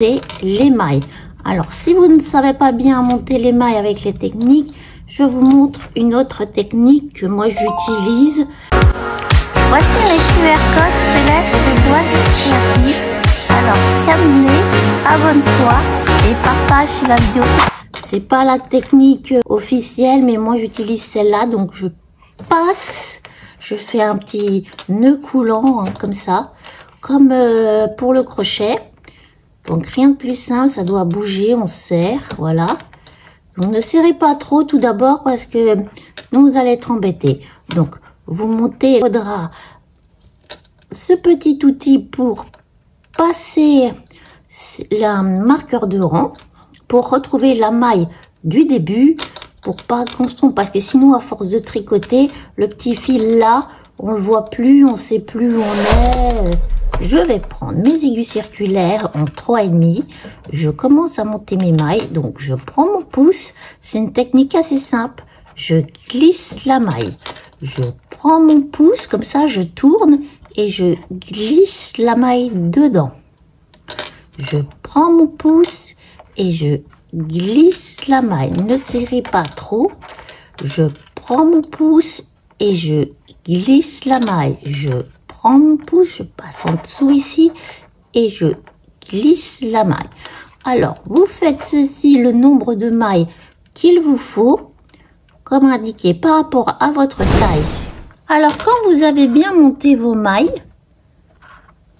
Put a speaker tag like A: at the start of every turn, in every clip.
A: les mailles. Alors si vous ne savez pas bien monter les mailles avec les techniques, je vous montre une autre technique que moi j'utilise. Voici les QR codes célestes de Loisirs Créatifs. Alors scanne-les, abonne-toi et partage la vidéo. C'est pas la technique officielle, mais moi j'utilise celle-là, donc je passe, je fais un petit nœud coulant hein, comme ça, comme pour le crochet. Donc rien de plus simple, ça doit bouger, on serre, voilà. Donc ne serrez pas trop tout d'abord parce que sinon vous allez être embêté. Donc vous montez, il faudra ce petit outil pour passer le marqueur de rang, pour retrouver la maille du début, pour pas qu'on se trompe, parce que sinon à force de tricoter, le petit fil là, on le voit plus, on sait plus où on est. Je vais prendre mes aiguilles circulaires en 3,5. Je commence à monter mes mailles. Donc, je prends mon pouce. C'est une technique assez simple. Je glisse la maille. Je prends mon pouce, comme ça, je tourne et je glisse la maille dedans. Je prends mon pouce et je glisse la maille. Ne serrez pas trop. Je prends mon pouce et je glisse la maille. Je prends mon pouce, je passe en dessous ici et je glisse la maille. Alors, vous faites ceci le nombre de mailles qu'il vous faut, comme indiqué par rapport à votre taille. Alors, quand vous avez bien monté vos mailles,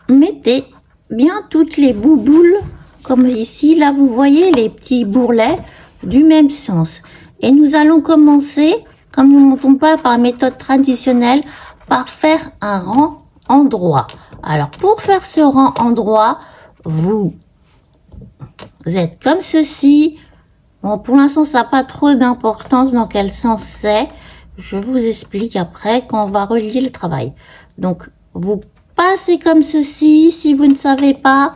A: mettez bien toutes les bouboules, comme ici, là vous voyez les petits bourrelets du même sens. Et nous allons commencer, comme nous ne montons pas par la méthode traditionnelle, par faire un rang endroit. Alors pour faire ce rang endroit, vous êtes comme ceci. Bon, pour l'instant ça n'a pas trop d'importance dans quel sens c'est. Je vous explique après quand on va relier le travail. Donc vous passez comme ceci. Si vous ne savez pas,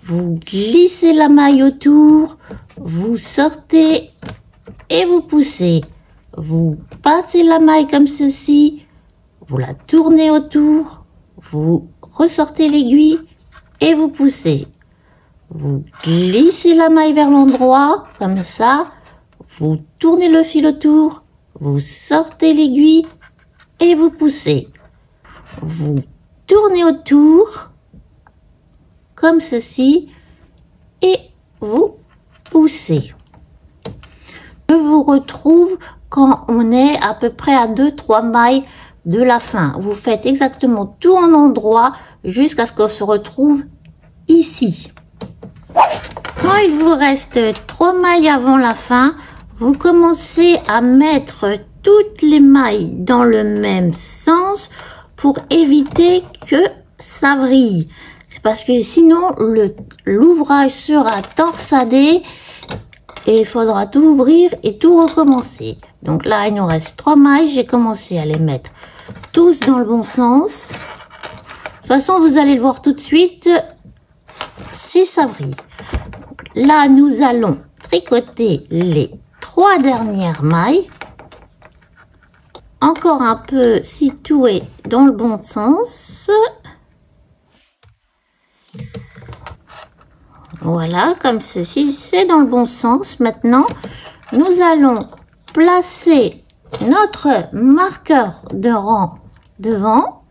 A: vous glissez la maille autour, vous sortez et vous poussez. Vous passez la maille comme ceci, vous la tournez autour, vous ressortez l'aiguille et vous poussez. Vous glissez la maille vers l'endroit, comme ça. Vous tournez le fil autour, vous sortez l'aiguille et vous poussez. Vous tournez autour, comme ceci, et vous poussez. Je vous retrouve quand on est à peu près à 2-3 mailles de la fin. Vous faites exactement tout en endroit jusqu'à ce qu'on se retrouve ici. Quand il vous reste 3 mailles avant la fin, vous commencez à mettre toutes les mailles dans le même sens pour éviter que ça vrille. Parce que sinon l'ouvrage sera torsadé et il faudra tout ouvrir et tout recommencer. Donc là il nous reste 3 mailles, j'ai commencé à les mettre tous dans le bon sens. De toute façon, vous allez le voir tout de suite si ça vrille. Là, nous allons tricoter les 3 dernières mailles. Encore un peu situées dans le bon sens. Voilà, comme ceci, c'est dans le bon sens. Maintenant, nous allons placer notre marqueur de rang devant.